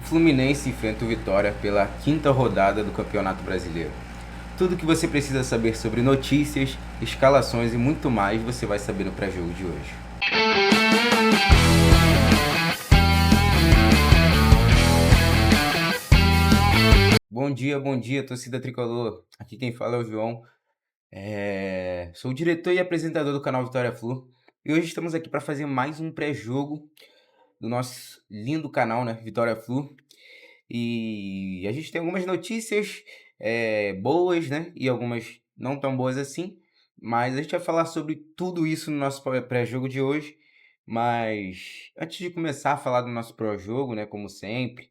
Fluminense enfrenta o Vitória pela quinta rodada do Campeonato Brasileiro. Tudo o que você precisa saber sobre notícias, escalações e muito mais você vai saber no pré-jogo de hoje. Bom dia, torcida tricolor. Aqui quem fala é o João. Sou o diretor e apresentador do canal Vitória Flu. E hoje estamos aqui para fazer mais um pré-jogo do nosso lindo canal, né, Vitória Flu. E a gente tem algumas notícias boas, né? E algumas não tão boas assim. Mas a gente vai falar sobre tudo isso no nosso pré-jogo de hoje. Mas antes de começar a falar do nosso pré-jogo, né? Como sempre,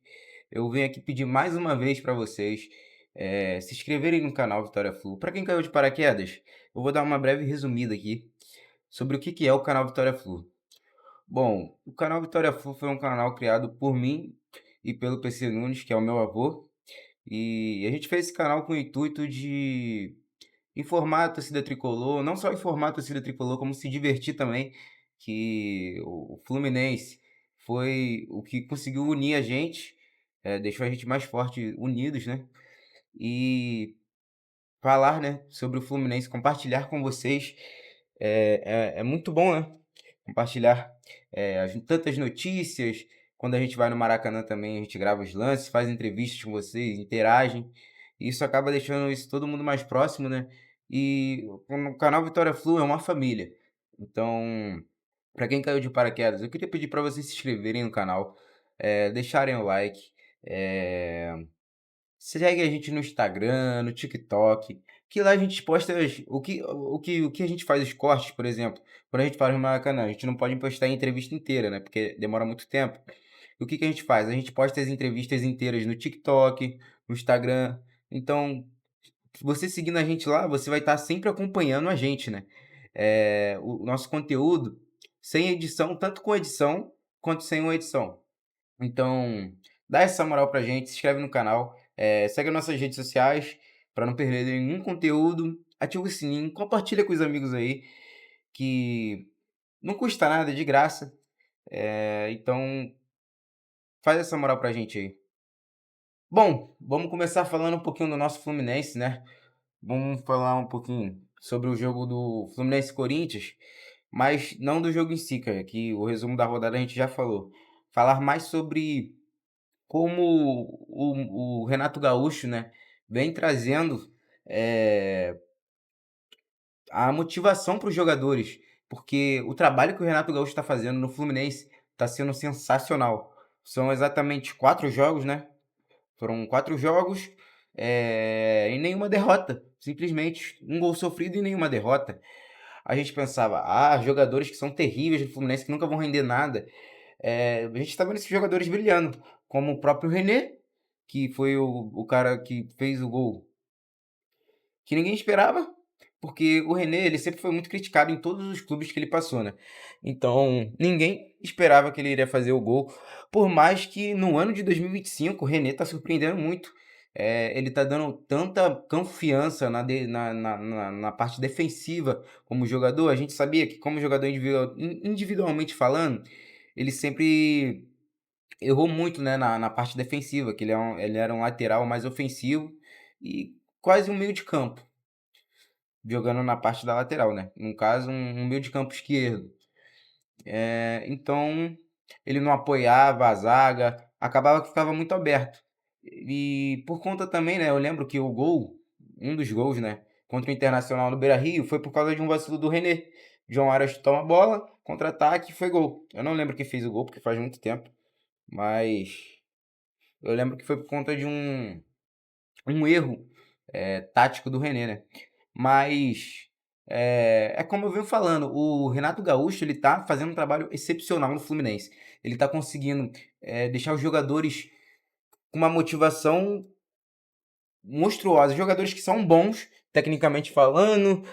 eu venho aqui pedir mais uma vez para vocês se inscreverem no canal Vitória Flu. Para quem caiu de paraquedas, eu vou dar uma breve resumida aqui sobre o que é o canal Vitória Flu. Bom, o canal Vitória Flu foi um canal criado por mim e pelo PC Nunes, que é o meu avô. E a gente fez esse canal com o intuito de informar a torcida tricolor, não só informar a torcida tricolor, como se divertir também, que o Fluminense foi o que conseguiu unir a gente, deixou a gente mais forte, unidos, né? E falar, né, sobre o Fluminense, compartilhar com vocês é muito bom, né? Compartilhar tantas notícias. Quando a gente vai no Maracanã também, a gente grava os lances, faz entrevistas com vocês, interagem. Isso acaba deixando todo mundo mais próximo, né? E o canal Vitória Flu é uma família. Então, para quem caiu de paraquedas, eu queria pedir para vocês se inscreverem no canal, deixarem o like, eh, segue a gente no Instagram, no TikTok, que lá a gente posta o que a gente faz os cortes, por exemplo. Quando a gente faz no Maracanã, a gente não pode postar a entrevista inteira, né? Porque demora muito tempo. E o que a gente faz? A gente posta as entrevistas inteiras no TikTok, no Instagram. Então, você seguindo a gente lá, você vai estar sempre acompanhando a gente, né? O nosso conteúdo sem edição, tanto com edição quanto sem uma edição. Então, dá essa moral pra gente, se inscreve no canal, segue as nossas redes sociais para não perder nenhum conteúdo, ativa o sininho, compartilha com os amigos aí, que não custa nada, é de graça. Então, faz essa moral pra gente aí. Bom, vamos começar falando um pouquinho do nosso Fluminense, né? Vamos falar um pouquinho sobre o jogo do Fluminense e Corinthians, mas não do jogo em si, cara, que o resumo da rodada a gente já falou. Falar mais sobre como o Renato Gaúcho, né, vem trazendo a motivação para os jogadores, porque o trabalho que o Renato Gaúcho está fazendo no Fluminense está sendo sensacional. São exatamente 4 jogos, né? Foram 4 jogos e nenhuma derrota. Simplesmente um gol sofrido e nenhuma derrota. A gente pensava, jogadores que são terríveis do Fluminense, que nunca vão render nada. A gente está vendo esses jogadores brilhando, como o próprio René, que foi o cara que fez o gol que ninguém esperava, porque o René ele sempre foi muito criticado em todos os clubes que ele passou, né? Então, ninguém esperava que ele iria fazer o gol, por mais que no ano de 2025 o René está surpreendendo muito. Ele está dando tanta confiança na parte defensiva como jogador. A gente sabia que, como jogador individualmente falando, ele sempre errou muito, né, na parte defensiva, que ele era um lateral mais ofensivo e quase um meio de campo, jogando na parte da lateral, né? No caso, um meio de campo esquerdo. Então, ele não apoiava a zaga, acabava que ficava muito aberto. E por conta também, né, eu lembro que um dos gols, né, contra o Internacional no Beira-Rio, foi por causa de um vacilo do René. João Aras toma a bola, contra-ataque e foi gol. Eu não lembro quem fez o gol, porque faz muito tempo, mas eu lembro que foi por conta de um erro tático do René, né? Mas como eu venho falando, o Renato Gaúcho ele tá fazendo um trabalho excepcional no Fluminense. Ele tá conseguindo deixar os jogadores com uma motivação monstruosa. Jogadores que são bons, tecnicamente falando,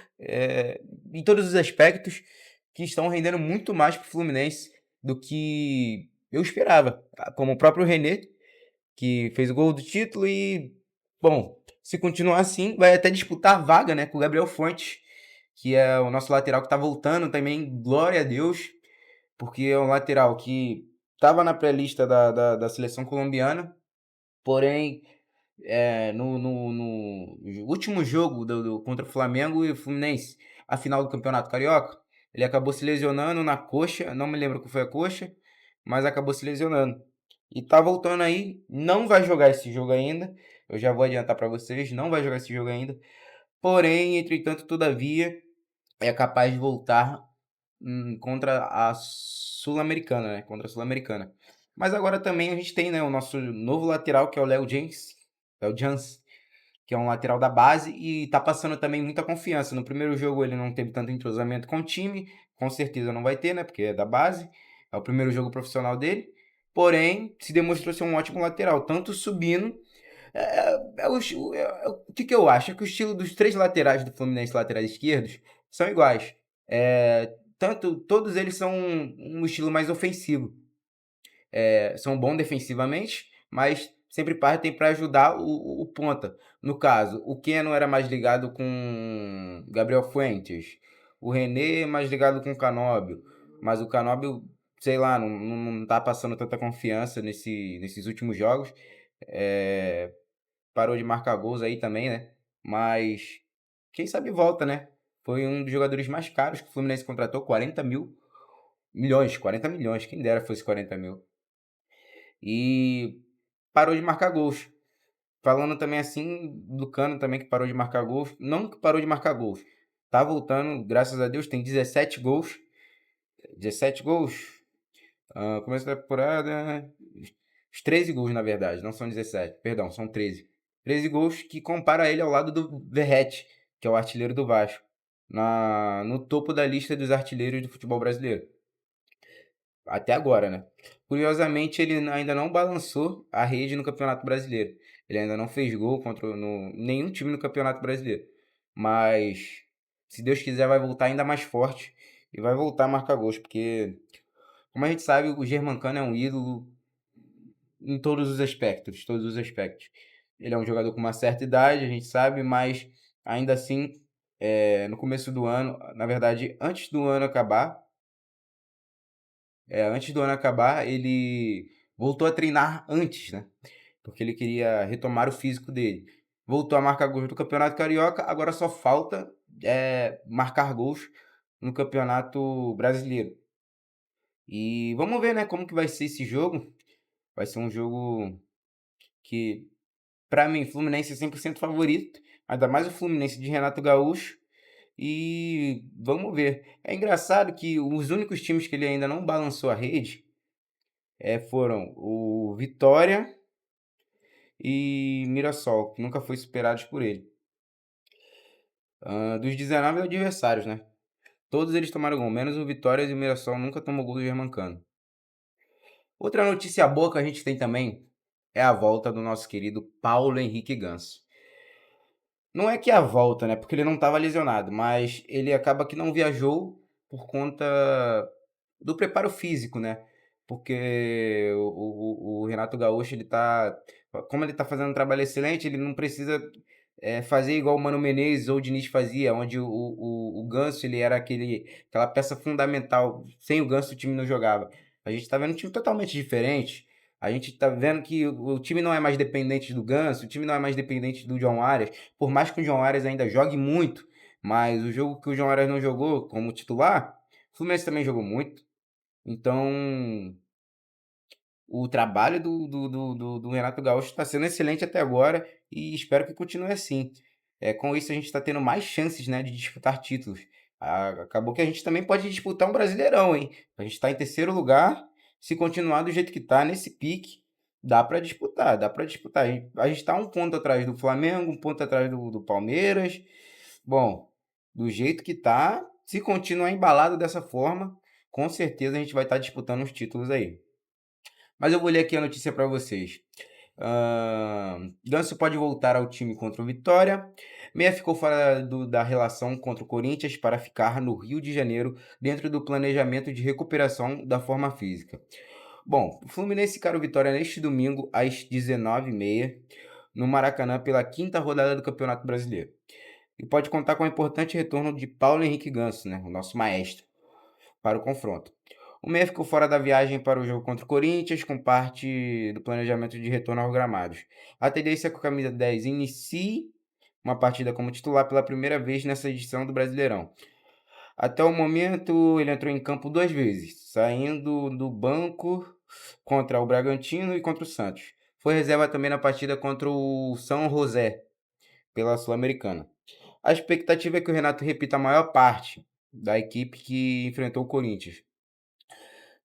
em todos os aspectos, que estão rendendo muito mais pro Fluminense do que eu esperava. Como o próprio René, que fez o gol do título e, bom, se continuar assim, vai até disputar a vaga, né, com o Gabriel Fontes, que é o nosso lateral que tá voltando também, glória a Deus, porque é um lateral que estava na pré-lista da seleção colombiana, porém, no último jogo contra o Flamengo e o Fluminense, a final do Campeonato Carioca, ele acabou se lesionando na coxa, não me lembro qual foi a coxa, mas acabou se lesionando. E tá voltando aí, não vai jogar esse jogo ainda, eu já vou adiantar para vocês, não vai jogar esse jogo ainda. Porém, entretanto, todavia, é capaz de voltar contra a Sul-Americana, né? Contra a Sul-Americana. Mas agora também a gente tem, né, o nosso novo lateral, que é o Léo Jans, que é um lateral da base e tá passando também muita confiança. No primeiro jogo ele não teve tanto entrosamento com o time, com certeza não vai ter, né? Porque é da base, é o primeiro jogo profissional dele. Porém, se demonstrou ser um ótimo lateral, tanto subindo. O que eu acho? É que o estilo dos três laterais do Fluminense, laterais esquerdos, são iguais. Todos eles são um estilo mais ofensivo. São bons defensivamente, mas sempre partem para ajudar o ponta. No caso, o Keno era mais ligado com Gabriel Fuentes, o René mais ligado com o Canóbio, mas o Canóbio, sei lá, não tá passando tanta confiança nesses últimos jogos. Parou de marcar gols aí também, né? Mas quem sabe volta, né? Foi um dos jogadores mais caros que o Fluminense contratou, 40 milhões, 40 milhões, quem dera fosse 40 mil. E parou de marcar gols. Falando também assim do Cano também, que parou de marcar gols. Não que parou de marcar gols. Tá voltando, graças a Deus, tem 17 gols. 17 gols. Começo da temporada. Os 13 gols, na verdade, não são 17. Perdão, são 13. 13 gols que compara ele ao lado do Verratti, que é o artilheiro do Vasco. No topo da lista dos artilheiros do futebol brasileiro. Até agora, né? Curiosamente, ele ainda não balançou a rede no Campeonato Brasileiro. Ele ainda não fez gol contra nenhum time no Campeonato Brasileiro. Mas, se Deus quiser, vai voltar ainda mais forte e vai voltar a marcar gols, porque, como a gente sabe, o Germancano é um ídolo em todos os aspectos, todos os aspectos. Ele é um jogador com uma certa idade, a gente sabe, mas ainda assim, no começo do ano, na verdade, antes do ano acabar, ele voltou a treinar antes, né? Porque ele queria retomar o físico dele. Voltou a marcar gols no Campeonato Carioca, agora só falta marcar gols no Campeonato Brasileiro. E vamos ver, né, como que vai ser esse jogo. Vai ser um jogo que, pra mim, Fluminense é 100% favorito. Ainda mais o Fluminense de Renato Gaúcho. E vamos ver. É engraçado que os únicos times que ele ainda não balançou a rede foram o Vitória e Mirassol, que nunca foi superados por ele. Dos 19 adversários, né? Todos eles tomaram gol, menos o Vitória e o Mirassol nunca tomou gol do Germancano. Outra notícia boa que a gente tem também é a volta do nosso querido Paulo Henrique Ganso. Não é que a volta, né? Porque ele não estava lesionado, mas ele acaba que não viajou por conta do preparo físico, né? Porque o Renato Gaúcho, como ele tá fazendo um trabalho excelente, ele não precisa fazer igual o Mano Menezes ou o Diniz fazia, onde o Ganso ele era aquela peça fundamental. Sem o Ganso o time não jogava. A gente tá vendo um time totalmente diferente. A gente tá vendo que o time não é mais dependente do Ganso, o time não é mais dependente do John Arias, por mais que o John Arias ainda jogue muito, mas o jogo que o John Arias não jogou como titular, o Fluminense também jogou muito. Então, o trabalho do Renato Gaúcho está sendo excelente até agora e espero que continue assim. Com isso, a gente está tendo mais chances, né, de disputar títulos. Acabou que a gente também pode disputar um Brasileirão, hein? A gente está em terceiro lugar. Se continuar do jeito que está, nesse pique, dá para disputar, dá para disputar. A gente está um ponto atrás do Flamengo, um ponto atrás do Palmeiras. Bom, do jeito que tá, se continuar embalado dessa forma, com certeza a gente vai estar disputando os títulos aí. Mas eu vou ler aqui a notícia para vocês. Ganso pode voltar ao time contra o Vitória. Meia ficou fora da relação contra o Corinthians para ficar no Rio de Janeiro dentro do planejamento de recuperação da forma física. Bom, o Fluminense encara o Vitória neste domingo às 19h30 no Maracanã pela quinta rodada do Campeonato Brasileiro. E pode contar com o importante retorno de Paulo Henrique Ganso, né, o nosso maestro, para o confronto. O Meia ficou fora da viagem para o jogo contra o Corinthians, com parte do planejamento de retorno aos gramados. A tendência é que o camisa 10 inicie uma partida como titular pela primeira vez nessa edição do Brasileirão. Até o momento, ele entrou em campo 2 vezes, saindo do banco contra o Bragantino e contra o Santos. Foi reserva também na partida contra o São José, pela Sul-Americana. A expectativa é que o Renato repita a maior parte da equipe que enfrentou o Corinthians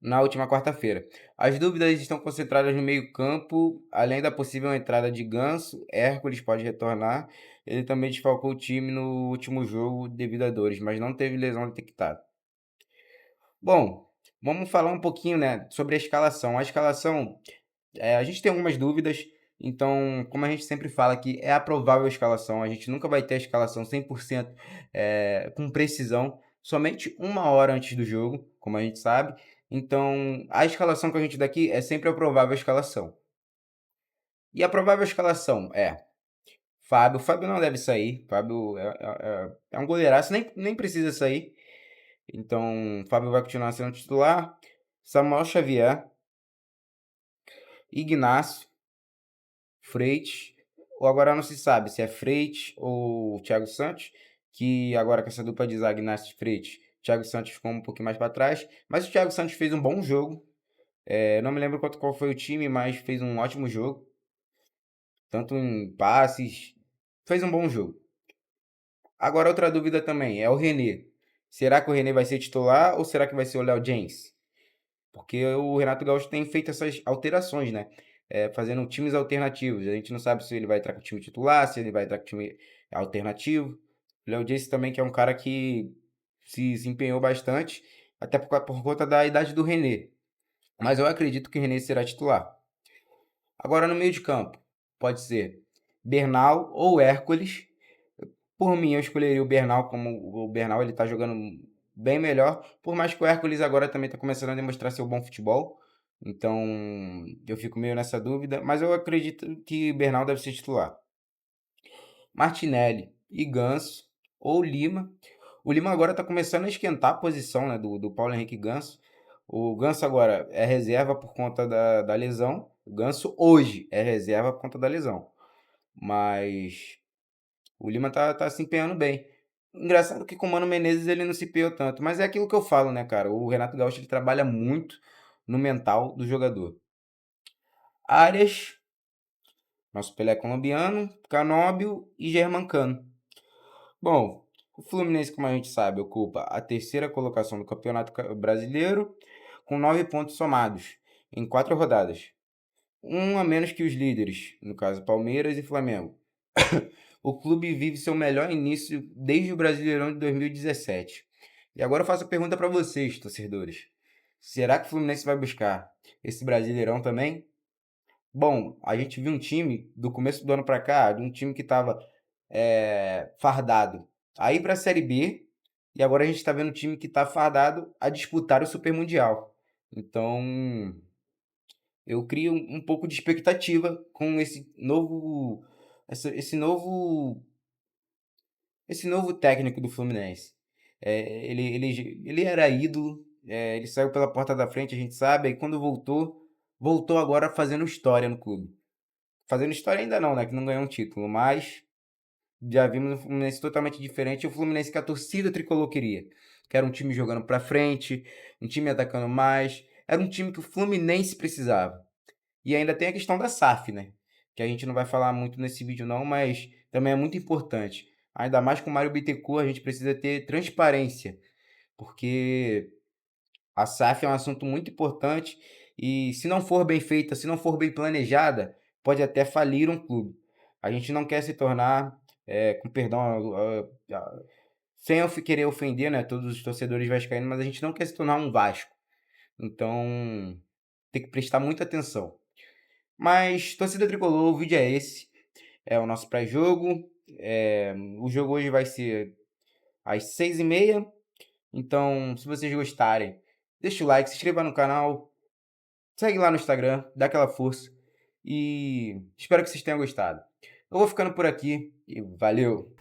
na última quarta-feira. As dúvidas estão concentradas no meio-campo, além da possível entrada de Ganso, Hércules pode retornar. Ele também desfalcou o time no último jogo devido a dores, mas não teve lesão detectada. Bom, vamos falar um pouquinho, né, sobre a escalação. A escalação, a gente tem algumas dúvidas, então, como a gente sempre fala aqui, é a provável escalação. A gente nunca vai ter a escalação 100% com precisão, somente uma hora antes do jogo, como a gente sabe. Então, a escalação que a gente dá aqui é sempre a provável escalação. E a provável escalação é Fábio. Fábio não deve sair. Fábio é um goleiraço, nem precisa sair. Então, Fábio vai continuar sendo titular. Samuel Xavier, Ignacio, Freitas, ou agora não se sabe se é Freitas ou Thiago Santos, que agora com essa dupla de zaga Ignacio e Freitas, Thiago Santos ficou um pouquinho mais para trás, mas o Thiago Santos fez um bom jogo. Não me lembro qual foi o time, mas fez um ótimo jogo, tanto em passes, fez um bom jogo. Agora outra dúvida também, é o René. Será que o René vai ser titular ou será que vai ser o Léo Jens? Porque o Renato Gaúcho tem feito essas alterações, né? Fazendo times alternativos. A gente não sabe se ele vai entrar com o time titular, se ele vai entrar com o time alternativo. O Léo disse também que é um cara que se empenhou bastante, até por conta da idade do René. Mas eu acredito que o René será titular. Agora no meio de campo, pode ser Bernal ou Hércules. Por mim, eu escolheria o Bernal, como o Bernal ele tá jogando bem melhor, por mais que o Hércules agora também está começando a demonstrar seu bom futebol. Então, eu fico meio nessa dúvida, mas eu acredito que Bernal deve ser titular. Martinelli e Ganso ou Lima. O Lima agora está começando a esquentar a posição, né, do Paulo Henrique Ganso. O Ganso agora é reserva por conta da lesão. O Ganso hoje é reserva por conta da lesão. Mas o Lima tá se empenhando bem. Engraçado que com o Mano Menezes ele não se empenhou tanto. Mas é aquilo que eu falo, né, cara? O Renato Gaúcho ele trabalha muito no mental do jogador. Arias, nosso Pelé colombiano, Canóbio e Germancano. Bom, o Fluminense, como a gente sabe, ocupa a terceira colocação do Campeonato Brasileiro com 9 pontos somados em 4 rodadas. Um a menos que os líderes, no caso Palmeiras e Flamengo. O clube vive seu melhor início desde o Brasileirão de 2017. E agora eu faço a pergunta para vocês, torcedores. Será que o Fluminense vai buscar esse Brasileirão também? Bom, a gente viu um time do começo do ano para cá, de um time que estava fardado a ir para a Série B, e agora a gente está vendo um time que está fardado a disputar o Super Mundial. Então, eu crio um pouco de expectativa com esse novo técnico do Fluminense. Ele era ídolo, ele saiu pela porta da frente, a gente sabe, aí quando voltou agora fazendo história no clube. Fazendo história ainda não, né, que não ganhou um título, mas já vimos um Fluminense totalmente diferente, o Fluminense que a torcida tricolor queria. Que era um time jogando pra frente, um time atacando mais, era um time que o Fluminense precisava. E ainda tem a questão da SAF, né? Que a gente não vai falar muito nesse vídeo não, mas também é muito importante. Ainda mais com o Mário Bittencourt, a gente precisa ter transparência, porque a SAF é um assunto muito importante e se não for bem feita, se não for bem planejada, pode até falir um clube. A gente não quer se tornar, com perdão, sem eu querer ofender, né, todos os torcedores vascaínos, mas a gente não quer se tornar um Vasco. Então, tem que prestar muita atenção. Mas, torcida tricolor, o vídeo é esse. É o nosso pré-jogo. O jogo hoje vai ser às 6h30. Então, se vocês gostarem, deixa o like, se inscreva no canal, segue lá no Instagram, dá aquela força. E espero que vocês tenham gostado. Eu vou ficando por aqui e valeu!